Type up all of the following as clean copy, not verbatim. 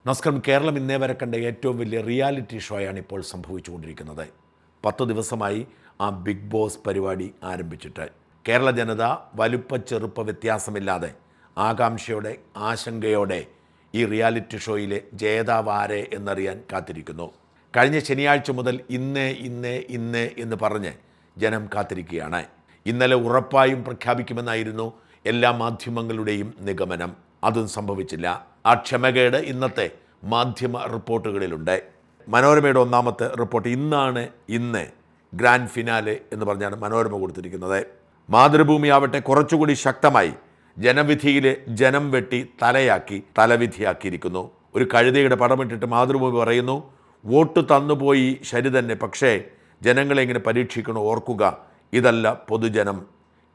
നമസ്കാരം. കേരളം ഇന്നേ വരെ കണ്ട ഏറ്റവും വലിയ റിയാലിറ്റി ഷോയാണ് ഇപ്പോൾ സംഭവിച്ചുകൊണ്ടിരിക്കുന്നത്. 10 ദിവസമായി ആ ബിഗ് ബോസ് പരിപാടി ആരംഭിച്ചിട്ട് കേരള ജനത വലുപ്പ ചെറുപ്പ വ്യത്യാസമില്ലാതെ ആകാംക്ഷയോടെ ആശങ്കയോടെ ഈ റിയാലിറ്റി ഷോയിലെ ജേതാവ് ആരെ എന്നറിയാൻ കാത്തിരിക്കുന്നു. കഴിഞ്ഞ ശനിയാഴ്ച മുതൽ ഇന്ന് എന്ന് പറഞ്ഞ് ജനം കാത്തിരിക്കുകയാണ്. ഇന്നലെ ഉറപ്പായും പ്രഖ്യാപിക്കുമെന്നായിരുന്നു എല്ലാ മാധ്യമങ്ങളുടെയും നിഗമനം. അതും സംഭവിച്ചില്ല. ആ ക്ഷമകേട് ഇന്നത്തെ മാധ്യമ റിപ്പോർട്ടുകളിലുണ്ട്. മനോരമയുടെ ഒന്നാമത്തെ റിപ്പോർട്ട് ഇന്ന് ഗ്രാൻഡ് ഫിനാലെ എന്ന് പറഞ്ഞാണ് മനോരമ കൊടുത്തിരിക്കുന്നത്. മാതൃഭൂമി ആവട്ടെ കുറച്ചുകൂടി ശക്തമായി ജനവിധിയിൽ ജനം വെട്ടി തലവിധിയാക്കിയിരിക്കുന്നു. ഒരു കഴുതയുടെ പടമിട്ടിട്ട് മാതൃഭൂമി പറയുന്നു, വോട്ട് തന്നുപോയി ശരി തന്നെ, പക്ഷേ ജനങ്ങളെ ഇങ്ങനെ പരീക്ഷിക്കണം, ഓർക്കുക ഇതല്ല പൊതുജനം,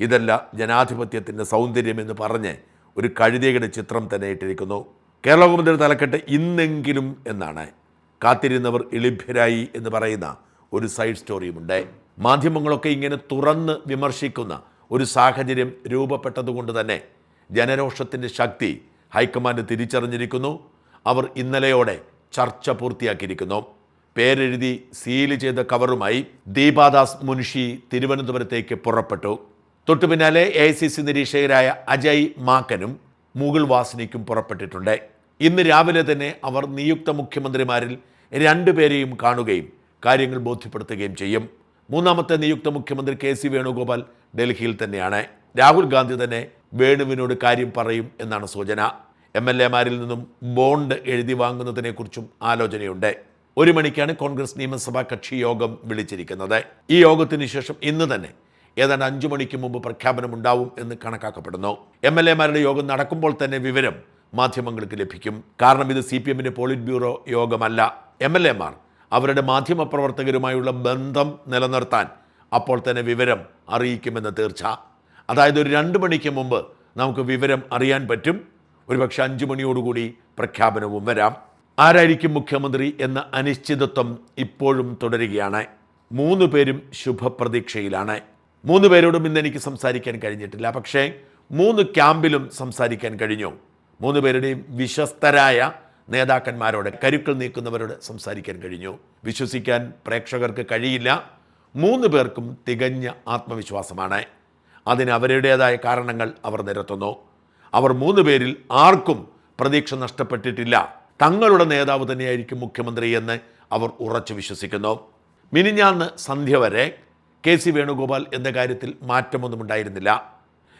ഇതല്ല ജനാധിപത്യത്തിൻ്റെ സൗന്ദര്യം എന്ന് പറഞ്ഞ് ഒരു കഴുതയുടെ ചിത്രം തന്നെ ഇട്ടിരിക്കുന്നു. കേരളകൗമുദിയുടെ തലക്കെട്ട് ഇന്നെങ്കിലും എന്നാണ്. കാത്തിരുന്നവർ എളിഭ്യരായി എന്ന് പറയുന്ന ഒരു സൈഡ് സ്റ്റോറിയുമുണ്ട്. മാധ്യമങ്ങളൊക്കെ ഇങ്ങനെ തുറന്ന് വിമർശിക്കുന്ന ഒരു സാഹചര്യം രൂപപ്പെട്ടതുകൊണ്ട് തന്നെ ജനരോഷത്തിൻ്റെ ശക്തി ഹൈക്കമാൻഡ് തിരിച്ചറിഞ്ഞിരിക്കുന്നു. അവർ ഇന്നലെയോടെ ചർച്ച പൂർത്തിയാക്കിയിരിക്കുന്നു. പേരെഴുതി സീല് ചെയ്ത കവറുമായി ദീപാദാസ് മുൻഷി തിരുവനന്തപുരത്തേക്ക് പുറപ്പെട്ടു. തൊട്ടു പിന്നാലെ AICC നിരീക്ഷകരായ അജയ് മാക്കനും മുകുൾ വാസ്നിക്കും പുറപ്പെട്ടിട്ടുണ്ട്. ഇന്ന് രാവിലെ തന്നെ അവർ നിയുക്ത മുഖ്യമന്ത്രിമാരിൽ 2 പേരെയും കാണുകയും കാര്യങ്ങൾ ബോധ്യപ്പെടുത്തുകയും ചെയ്യും. മൂന്നാമത്തെ നിയുക്ത മുഖ്യമന്ത്രി KC വേണുഗോപാൽ ഡൽഹിയിൽ തന്നെയാണ്. രാഹുൽ ഗാന്ധി തന്നെ വേണുവിനോട് കാര്യം പറയും എന്നാണ് സൂചന. MLA-മാരിൽ നിന്നും ബോണ്ട് എഴുതി വാങ്ങുന്നതിനെക്കുറിച്ചും ആലോചനയുണ്ട്. 1 മണിക്കാണ് കോൺഗ്രസ് നിയമസഭാ കക്ഷി യോഗം വിളിച്ചിരിക്കുന്നത്. ഈ യോഗത്തിന് ശേഷം ഇന്ന് തന്നെ ഏതാണ്ട് 5 മണിക്ക് മുമ്പ് പ്രഖ്യാപനമുണ്ടാവും എന്ന് കണക്കാക്കപ്പെടുന്നു. MLA-മാരുടെ യോഗം നടക്കുമ്പോൾ തന്നെ വിവരം മാധ്യമങ്ങൾക്ക് ലഭിക്കും. കാരണം ഇത് CPM-ന്റെ പോളിറ്റ് ബ്യൂറോ യോഗമല്ല. MLA-മാർ അവരുടെ മാധ്യമപ്രവർത്തകരുമായുള്ള ബന്ധം നിലനിർത്താൻ അപ്പോൾ തന്നെ വിവരം അറിയിക്കുമെന്ന് തീർച്ച. അതായത് ഒരു 2 മണിക്ക് മുമ്പ് നമുക്ക് വിവരം അറിയാൻ പറ്റും. ഒരുപക്ഷെ 5 മണിയോടുകൂടി പ്രഖ്യാപനവും വരാം. ആരായിരിക്കും മുഖ്യമന്ത്രി എന്ന അനിശ്ചിതത്വം ഇപ്പോഴും തുടരുകയാണ്. 3 പേരും ശുഭപ്രതീക്ഷയിലാണ്. 3 പേരോടും ഇന്ന് എനിക്ക് സംസാരിക്കാൻ കഴിഞ്ഞിട്ടില്ല. പക്ഷേ 3 ക്യാമ്പിലും സംസാരിക്കാൻ കഴിഞ്ഞു. 3 പേരുടെയും വിശ്വസ്തരായ നേതാക്കന്മാരോട്, കരുക്കൾ നീക്കുന്നവരോട് സംസാരിക്കാൻ കഴിഞ്ഞു. വിശ്വസിക്കാൻ പ്രേക്ഷകർക്ക് കഴിയില്ല. 3 പേർക്കും തികഞ്ഞ ആത്മവിശ്വാസമാണ്. അതിന് അവരുടേതായ കാരണങ്ങൾ അവർ നിരത്തുന്നു. അവർ 3 പേരിൽ ആർക്കും പ്രതീക്ഷ നഷ്ടപ്പെട്ടിട്ടില്ല. തങ്ങളുടെ നേതാവ് തന്നെയായിരിക്കും മുഖ്യമന്ത്രി എന്ന് അവർ ഉറച്ചു വിശ്വസിക്കുന്നു. മിനിഞ്ഞാന്ന് സന്ധ്യ വരെ KC വേണുഗോപാൽ എന്ന കാര്യത്തിൽ മാറ്റമൊന്നും ഉണ്ടായിരുന്നില്ല.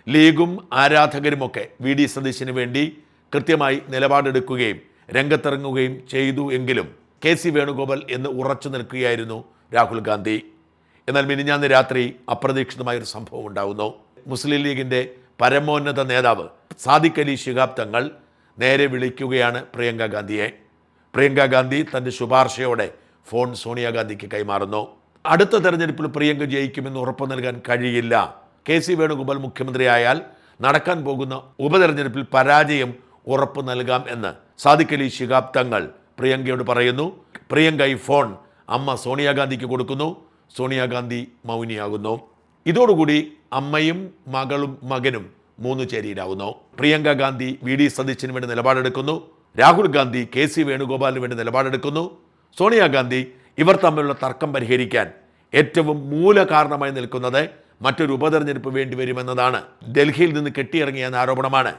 ലീഗും ആരാധകരുമൊക്കെ VD സതീശന് വേണ്ടി കൃത്യമായി നിലപാടെടുക്കുകയും രംഗത്തിറങ്ങുകയും ചെയ്തു. എങ്കിലും KC വേണുഗോപാൽ എന്ന് ഉറച്ചു നിൽക്കുകയായിരുന്നു രാഹുൽ ഗാന്ധി. എന്നാൽ മിനിഞ്ഞാന്ന് രാത്രി അപ്രതീക്ഷിതമായൊരു സംഭവം ഉണ്ടാകുന്നു. മുസ്ലിം ലീഗിൻ്റെ പരമോന്നത നേതാവ് സാദിഖ് അലി ശിഹാബ് തങ്ങൾ നേരെ വിളിക്കുകയാണ് പ്രിയങ്ക ഗാന്ധിയെ. പ്രിയങ്ക ഗാന്ധി തൻ്റെ ശുപാർശയോടെ ഫോൺ സോണിയാഗാന്ധിക്ക് കൈമാറുന്നു. അടുത്ത തെരഞ്ഞെടുപ്പിൽ പ്രിയങ്ക ജയിക്കുമെന്ന് ഉറപ്പു നൽകാൻ കഴിയില്ല. KC വേണുഗോപാൽ മുഖ്യമന്ത്രിയായാൽ നടക്കാൻ പോകുന്ന ഉപതെരഞ്ഞെടുപ്പിൽ പരാജയം ഉറപ്പു നൽകാം എന്ന് സാദിഖ് അലി ശിഹാബ് തങ്ങൾ പ്രിയങ്കയോട് പറയുന്നു. പ്രിയങ്ക ഈ ഫോൺ അമ്മ സോണിയാഗാന്ധിക്ക് കൊടുക്കുന്നു. സോണിയാഗാന്ധി മൗനിയാകുന്നു. ഇതോടുകൂടി അമ്മയും മകനും 3 ചേരിയിലാവുന്നു. പ്രിയങ്ക ഗാന്ധി VD സതീശന് വേണ്ടി നിലപാടെടുക്കുന്നു. രാഹുൽ ഗാന്ധി KC വേണുഗോപാലിന് വേണ്ടി നിലപാടെടുക്കുന്നു. സോണിയാഗാന്ധി ഇവർ തമ്മിലുള്ള തർക്കം പരിഹരിക്കാൻ ഏറ്റവും മൂല കാരണമായി നിൽക്കുന്നത് മറ്റൊരു ഉപതെരഞ്ഞെടുപ്പ് വേണ്ടി വരുമെന്നതാണ്. ഡൽഹിയിൽ നിന്ന് കെട്ടിയിറങ്ങിയ ആരോപണമാണ്.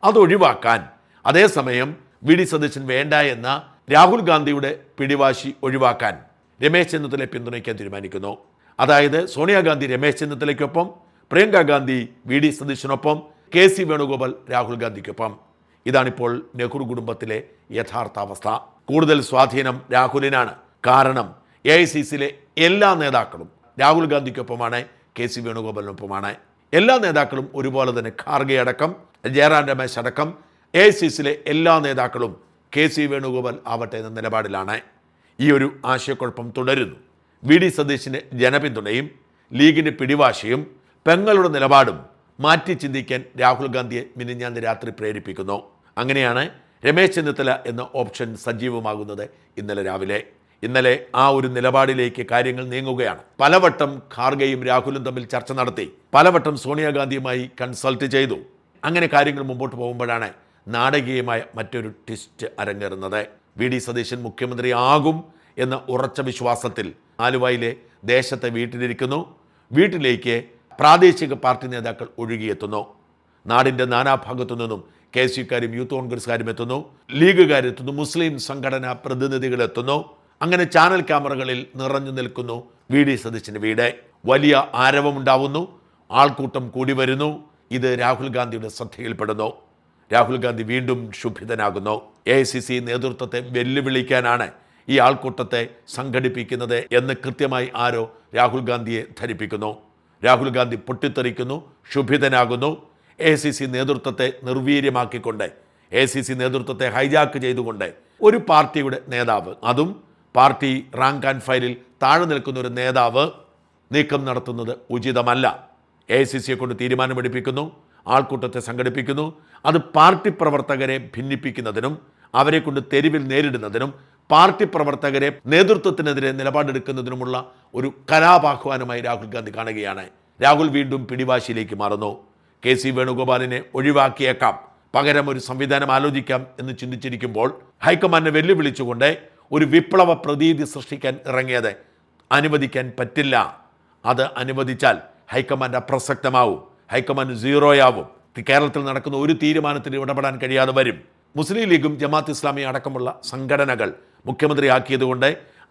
അതൊഴിവാക്കാൻ, അതേസമയം VD സതീശൻ വേണ്ട എന്ന രാഹുൽ ഗാന്ധിയുടെ പിടിവാശി ഒഴിവാക്കാൻ രമേശ് ചെന്നിത്തലയെ പിന്തുണയ്ക്കാൻ തീരുമാനിക്കുന്നു. അതായത് സോണിയാഗാന്ധി രമേശ് ചെന്നിത്തലയ്ക്കൊപ്പം, പ്രിയങ്ക ഗാന്ധി VD സതീശനൊപ്പം, KC വേണുഗോപാൽ രാഹുൽ ഗാന്ധിക്കൊപ്പം. ഇതാണിപ്പോൾ നെഹ്റു കുടുംബത്തിലെ യഥാർത്ഥ അവസ്ഥ. കൂടുതൽ സ്വാധീനം രാഹുലിനാണ്. കാരണം AICC-യിലെ എല്ലാ നേതാക്കളും രാഹുൽ ഗാന്ധിക്കൊപ്പമാണ്, KC വേണുഗോപാലിനൊപ്പമാണ്. എല്ലാ നേതാക്കളും ഒരുപോലെ തന്നെ, ഖാർഗെ അടക്കം, ജയറാം രമേശ് അടക്കം AICC-യിലെ എല്ലാ നേതാക്കളും KC വേണുഗോപാൽ ആവട്ടെ എന്ന നിലപാടിലാണ്. ഈ ഒരു ആശയക്കുഴപ്പം തുടരുന്നു. VD സതീശന് ജനപിന്തുണയും ലീഗിൻ്റെ പിടിവാശിയും പെങ്ങളുടെ നിലപാടും മാറ്റി ചിന്തിക്കാൻ രാഹുൽ ഗാന്ധിയെ മിനിഞ്ഞാന്ന് രാത്രി പ്രേരിപ്പിക്കുന്നു. അങ്ങനെയാണ് രമേശ് ചെന്നിത്തല എന്ന ഓപ്ഷൻ സജീവമാകുന്നത്. ഇന്നലെ ആ ഒരു നിലപാടിലേക്ക് കാര്യങ്ങൾ നീങ്ങുകയാണ്. പലവട്ടം ഖാർഗെയും രാഹുലും തമ്മിൽ ചർച്ച നടത്തി, പലവട്ടം സോണിയാഗാന്ധിയുമായി കൺസൾട്ട് ചെയ്തു. അങ്ങനെ കാര്യങ്ങൾ മുമ്പോട്ട് പോകുമ്പോഴാണ് നാടകീയമായ മറ്റൊരു ട്വിസ്റ്റ് അരങ്ങേറുന്നത്. വി ഡി സതീശൻ മുഖ്യമന്ത്രിയാകും എന്ന ഉറച്ച വിശ്വാസത്തിൽ ആലുവയിലെ ദേശത്തെ വീട്ടിലിരിക്കുന്നു. വീട്ടിലേക്ക് പ്രാദേശിക പാർട്ടി നേതാക്കൾ ഒഴുകിയെത്തുന്നു. നാടിൻ്റെ നാനാഭാഗത്തു നിന്നും കെ എസ് യുക്കാരും യൂത്ത് കോൺഗ്രസ്സുകാരും എത്തുന്നു, ലീഗുകാരെത്തുന്നു, മുസ്ലിം സംഘടനാ പ്രതിനിധികളെത്തുന്നു. അങ്ങനെ ചാനൽ ക്യാമറകളിൽ നിറഞ്ഞു നിൽക്കുന്നു വി ഡി സതീശൻ്റെ വീട്. വലിയ ആരവമുണ്ടാവുന്നു, ആൾക്കൂട്ടം കൂടി വരുന്നു. ഇത് രാഹുൽ ഗാന്ധിയുടെ ശ്രദ്ധയിൽപ്പെടുന്നു. രാഹുൽ ഗാന്ധി വീണ്ടും ക്ഷുഭിതനാകുന്നു. AICC നേതൃത്വത്തെ വെല്ലുവിളിക്കാനാണ് ഈ ആൾക്കൂട്ടത്തെ സംഘടിപ്പിക്കുന്നത് എന്ന് കൃത്യമായി ആരോ രാഹുൽ ഗാന്ധിയെ ധരിപ്പിക്കുന്നു. രാഹുൽ ഗാന്ധി പൊട്ടിത്തെറിക്കുന്നു, ക്ഷുഭിതനാകുന്നു. AICC നേതൃത്വത്തെ നിർവീര്യമാക്കിക്കൊണ്ട്, AICC നേതൃത്വത്തെ ഹൈജാക്ക് ചെയ്തുകൊണ്ട് ഒരു പാർട്ടിയുടെ നേതാവ്, അതും പാർട്ടി റാങ്ക് ആൻഡ് ഫയലിൽ താഴെ നിൽക്കുന്ന ഒരു നേതാവ് നീക്കം നടത്തുന്നത് ഉചിതമല്ല. AICCയെ കൊണ്ട് തീരുമാനമെടുപ്പിക്കുന്നു, ആൾക്കൂട്ടത്തെ സംഘടിപ്പിക്കുന്നു. അത് പാർട്ടി പ്രവർത്തകരെ ഭിന്നിപ്പിക്കുന്നതിനും അവരെ കൊണ്ട് തെരുവിൽ നേരിടുന്നതിനും പാർട്ടി പ്രവർത്തകരെ നേതൃത്വത്തിനെതിരെ നിലപാടെടുക്കുന്നതിനുമുള്ള ഒരു കലാപാഹ്വാനമായി രാഹുൽ ഗാന്ധി കാണുകയാണ്. രാഹുൽ വീണ്ടും പിടിവാശിയിലേക്ക് മാറുന്നു. KC വേണുഗോപാലിനെ ഒഴിവാക്കിയേക്കാം, പകരം ഒരു സംവിധാനം ആലോചിക്കാം എന്ന് ചിന്തിച്ചിരിക്കുമ്പോൾ ഹൈക്കമാൻഡിനെ വെല്ലുവിളിച്ചുകൊണ്ട് ഒരു വിപ്ലവ പ്രതീതി സൃഷ്ടിക്കാൻ ഇറങ്ങിയത് അനുവദിക്കാൻ പറ്റില്ല. അത് അനുവദിച്ചാൽ ഹൈക്കമാൻഡ് അപ്രസക്തമാവും, ഹൈക്കമാൻഡ് സീറോയാവും. കേരളത്തിൽ നടക്കുന്ന ഒരു തീരുമാനത്തിന് ഇടപെടാൻ കഴിയാതെ വരും. മുസ്ലിം ലീഗും ജമാഅത്ത് ഇസ്ലാമി അടക്കമുള്ള സംഘടനകൾ മുഖ്യമന്ത്രിയാക്കിയതുകൊണ്ട്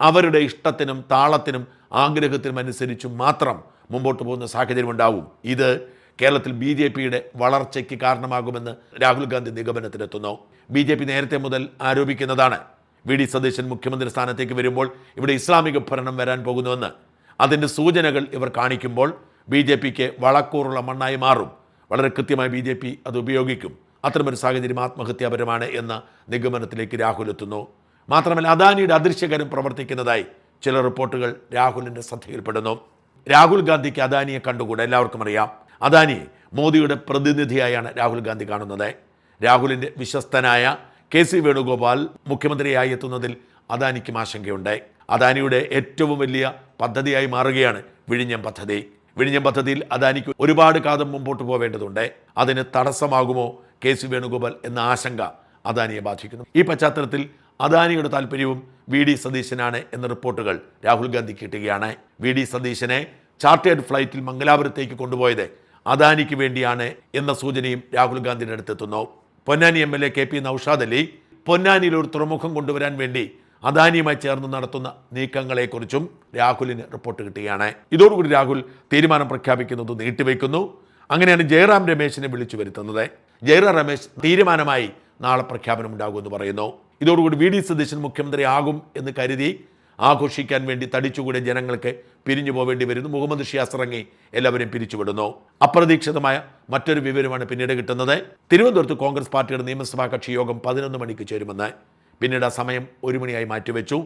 അവരുടെ ഇഷ്ടത്തിനും താളത്തിനും ആഗ്രഹത്തിനും അനുസരിച്ച് മാത്രം മുമ്പോട്ട് പോകുന്ന സാഹചര്യമുണ്ടാവും. ഇത് കേരളത്തിൽ BJPയുടെ വളർച്ചയ്ക്ക് കാരണമാകുമെന്ന് രാഹുൽ ഗാന്ധി നിഗമനത്തിലെത്തുന്നു. BJP നേരത്തെ മുതൽ ആരോപിക്കുന്നതാണ് വി ഡി സതീശൻ മുഖ്യമന്ത്രി സ്ഥാനത്തേക്ക് വരുമ്പോൾ ഇവിടെ ഇസ്ലാമിക ഭരണം വരാൻ പോകുന്നുവെന്ന്. അതിൻ്റെ സൂചനകൾ ഇവർ കാണിക്കുമ്പോൾ BJPക്ക് വളക്കൂറുള്ള മണ്ണായി മാറും. വളരെ കൃത്യമായി BJP അത് ഉപയോഗിക്കും. അത്തരമൊരു സാഹചര്യം ആത്മഹത്യാപരമാണ് എന്ന നിഗമനത്തിലേക്ക് രാഹുൽ എത്തുന്നു. മാത്രമല്ല, അദാനിയുടെ അദൃശ്യകരം പ്രവർത്തിക്കുന്നതായി ചില റിപ്പോർട്ടുകൾ രാഹുലിൻ്റെ ശ്രദ്ധയിൽപ്പെടുന്നു. രാഹുൽ ഗാന്ധിക്ക് അദാനിയെ കണ്ടുകൂടെ, എല്ലാവർക്കും അറിയാം. അദാനിയെ മോദിയുടെ പ്രതിനിധിയായാണ് രാഹുൽ ഗാന്ധി കാണുന്നത്. രാഹുലിൻ്റെ വിശ്വസ്തനായ KC വേണുഗോപാൽ മുഖ്യമന്ത്രിയായി എത്തുന്നതിൽ അദാനിക്കും ആശങ്കയുണ്ട്. അദാനിയുടെ ഏറ്റവും വലിയ പദ്ധതിയായി മാറുകയാണ് വിഴിഞ്ഞം പദ്ധതി. വിഴിഞ്ഞം പദ്ധതിയിൽ അദാനിക്ക് ഒരുപാട് കാലം മുമ്പോട്ട് പോവേണ്ടതുണ്ട്. അതിന് തടസ്സമാകുമോ KC വേണുഗോപാൽ എന്ന ആശങ്ക അദാനിയെ ബാധിക്കുന്നു. ഈ പശ്ചാത്തലത്തിൽ അദാനിയുടെ താല്പര്യവും വി ഡി സതീശനാണ് എന്ന റിപ്പോർട്ടുകൾ രാഹുൽ ഗാന്ധി കിട്ടുകയാണ്. വി ഡി സതീശനെ ചാർട്ടേഡ് ഫ്ലൈറ്റിൽ മംഗലാപുരത്തേക്ക് കൊണ്ടുപോയത് അദാനിക്ക് വേണ്ടിയാണ് എന്ന സൂചനയും രാഹുൽ ഗാന്ധിയുടെ അടുത്തെത്തുന്നു. പൊന്നാനി MLA KP നൌഷാദ് അലി പൊന്നാനിയിൽ ഒരു തുറമുഖം കൊണ്ടുവരാൻ വേണ്ടി അദാനിയുമായി ചേർന്ന് നടത്തുന്ന നീക്കങ്ങളെക്കുറിച്ചും രാഹുലിന് റിപ്പോർട്ട് കിട്ടുകയാണ്. ഇതോടുകൂടി രാഹുൽ തീരുമാനം പ്രഖ്യാപിക്കുന്നത് നീട്ടിവെക്കുന്നു. അങ്ങനെയാണ് ജയറാം രമേശിനെ വിളിച്ചു വരുത്തുന്നത്. ജയറാം രമേശ് തീരുമാനമായി നാളെ പ്രഖ്യാപനമുണ്ടാകുമെന്ന് പറയുന്നു. ഇതോടുകൂടി വി ഡി സതീശൻ മുഖ്യമന്ത്രി ആകും എന്ന് കരുതി ആഘോഷിക്കാൻ വേണ്ടി തടിച്ചുകൂടിയ ജനങ്ങൾക്ക് പിരിഞ്ഞു പോവേണ്ടി വരുന്നു. മുഹമ്മദ് ഷിയാസ് ഇറങ്ങി എല്ലാവരെയും പിരിച്ചുവിടുന്നു. അപ്രതീക്ഷിതമായ മറ്റൊരു വിവരമാണ് പിന്നീട് കിട്ടുന്നത്. തിരുവനന്തപുരത്ത് കോൺഗ്രസ് പാർട്ടിയുടെ നിയമസഭാ കക്ഷി യോഗം 11 മണിക്ക് ചേരുമെന്ന്. പിന്നീട് ആ സമയം 1 മണിയായി മാറ്റിവെച്ചു.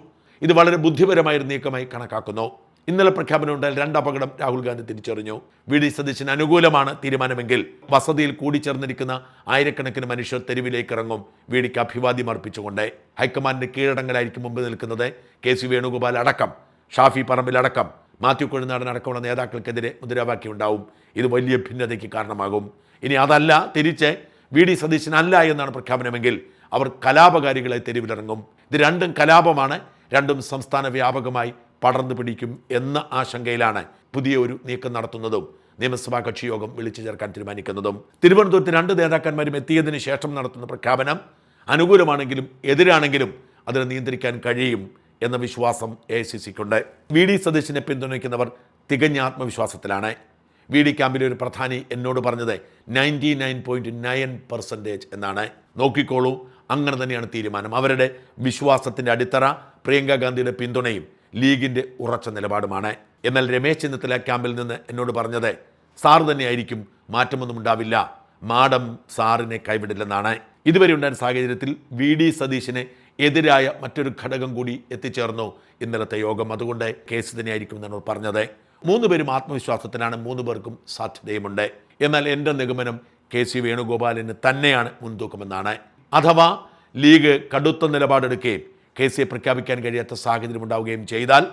ഇത് വളരെ ബുദ്ധിപരമായൊരു നീക്കമായി കണക്കാക്കുന്നു. ഇന്നലെ പ്രഖ്യാപനമുണ്ടായാൽ 2 അപകടം രാഹുൽ ഗാന്ധി തിരിച്ചറിഞ്ഞു. വി ഡി സതീശന് അനുകൂലമാണ് തീരുമാനമെങ്കിൽ വസതിയിൽ കൂടിച്ചേർന്നിരിക്കുന്ന ആയിരക്കണക്കിന് മനുഷ്യർ തെരുവിലേക്ക് ഇറങ്ങും വി ഡിക്ക് അഭിവാദ്യം അർപ്പിച്ചുകൊണ്ട്. ഹൈക്കമാൻഡിന് കീഴടങ്ങലായിരിക്കും മുമ്പ് നിൽക്കുന്നത്. KC വേണുഗോപാൽ അടക്കം, ഷാഫി പറമ്പിലടക്കം, മാത്യു കൊഴുനാടൻ അടക്കമുള്ള നേതാക്കൾക്കെതിരെ മുദ്രാവാക്യം ഉണ്ടാവും. ഇത് വലിയ ഭിന്നതയ്ക്ക് കാരണമാകും. ഇനി അതല്ല, തിരിച്ച് വി ഡി സതീശനല്ല എന്നാണ് പ്രഖ്യാപനമെങ്കിൽ അവർ കലാപകാരികളെ തെരുവിലിറങ്ങും. ഇത് രണ്ടും കലാപമാണ്, രണ്ടും സംസ്ഥാന വ്യാപകമായി പടർന്നു പിടിക്കും എന്ന ആശങ്കയിലാണ് പുതിയ ഒരു നീക്കം നടത്തുന്നതും നിയമസഭാ കക്ഷി യോഗം വിളിച്ചു ചേർക്കാൻ തീരുമാനിക്കുന്നതും. തിരുവനന്തപുരത്ത് 2 നേതാക്കന്മാരും എത്തിയതിന് ശേഷം നടത്തുന്ന പ്രഖ്യാപനം അനുകൂലമാണെങ്കിലും എതിരാണെങ്കിലും അതിനെ നിയന്ത്രിക്കാൻ കഴിയും എന്ന വിശ്വാസം AICCക്കുണ്ട്. വി ഡി സതീശനെ പിന്തുണയ്ക്കുന്നവർ തികഞ്ഞ ആത്മവിശ്വാസത്തിലാണ്. വി ഡി ക്യാമ്പിലെ ഒരു പ്രധാനി എന്നോട് പറഞ്ഞത് 99.9% എന്നാണ്. നോക്കിക്കോളൂ, അങ്ങനെ തന്നെയാണ് തീരുമാനം. അവരുടെ വിശ്വാസത്തിൻ്റെ അടിത്തറ പ്രിയങ്ക ഗാന്ധിയുടെ പിന്തുണയും ലീഗിൻ്റെ ഉറച്ച നിലപാടുമാണ്. എന്നാൽ രമേശ് ചെന്നിത്തല ക്യാമ്പിൽ നിന്ന് എന്നോട് പറഞ്ഞത് സാർ തന്നെയായിരിക്കും, മാറ്റമൊന്നും ഉണ്ടാവില്ല, മാഡം സാറിനെ കൈവിടില്ലെന്നാണ്. ഇതുവരെ ഉണ്ടായ സാഹചര്യത്തിൽ വി ഡി സതീശന് എതിരായ മറ്റൊരു ഘടകം കൂടി എത്തിച്ചേർന്നു ഇന്നലത്തെ യോഗം. അതുകൊണ്ട് കേസ് തന്നെയായിരിക്കും എന്നാണ് പറഞ്ഞത്. 3 പേരും ആത്മവിശ്വാസത്തിലാണ്, 3 പേർക്കും സാധ്യതയുമുണ്ട്. എന്നാൽ എൻ്റെ നിഗമനം KC വേണുഗോപാലിന് തന്നെയാണ് മുൻതൂക്കമെന്നാണ്. അഥവാ ലീഗ് കടുത്ത നിലപാടെടുക്കുകയും KCയെ പ്രഖ്യാപിക്കാൻ കഴിയാത്ത സാഹചര്യം ഉണ്ടാവുകയും ചെയ്താൽ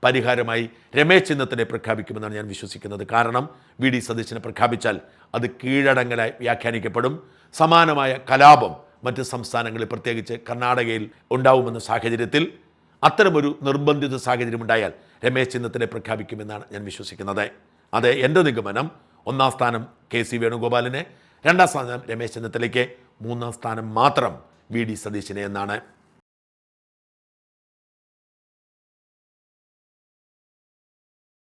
പരിഹാരമായി രമേശ് ചെന്നിത്തലയെ പ്രഖ്യാപിക്കുമെന്നാണ് ഞാൻ വിശ്വസിക്കുന്നത്. കാരണം വി ഡി സതീശനെ പ്രഖ്യാപിച്ചാൽ അത് കീഴടങ്ങലായി വ്യാഖ്യാനിക്കപ്പെടും. സമാനമായ കലാപം മറ്റ് സംസ്ഥാനങ്ങളിൽ പ്രത്യേകിച്ച് കർണാടകയിൽ ഉണ്ടാവുമെന്ന സാഹചര്യത്തിൽ അത്തരമൊരു നിർബന്ധിത സാഹചര്യം ഉണ്ടായാൽ രമേശ് ചെന്നിത്തലയെ പ്രഖ്യാപിക്കുമെന്നാണ് ഞാൻ വിശ്വസിക്കുന്നത്. അത് എൻ്റെ നിഗമനം. 1-ാം സ്ഥാനം KC വേണുഗോപാലിന്, 2-ാം സ്ഥാനം രമേശ് ചെന്നിത്തലയ്ക്ക്, 3-ാം സ്ഥാനം മാത്രം VD സതീശന് എന്നാണ്.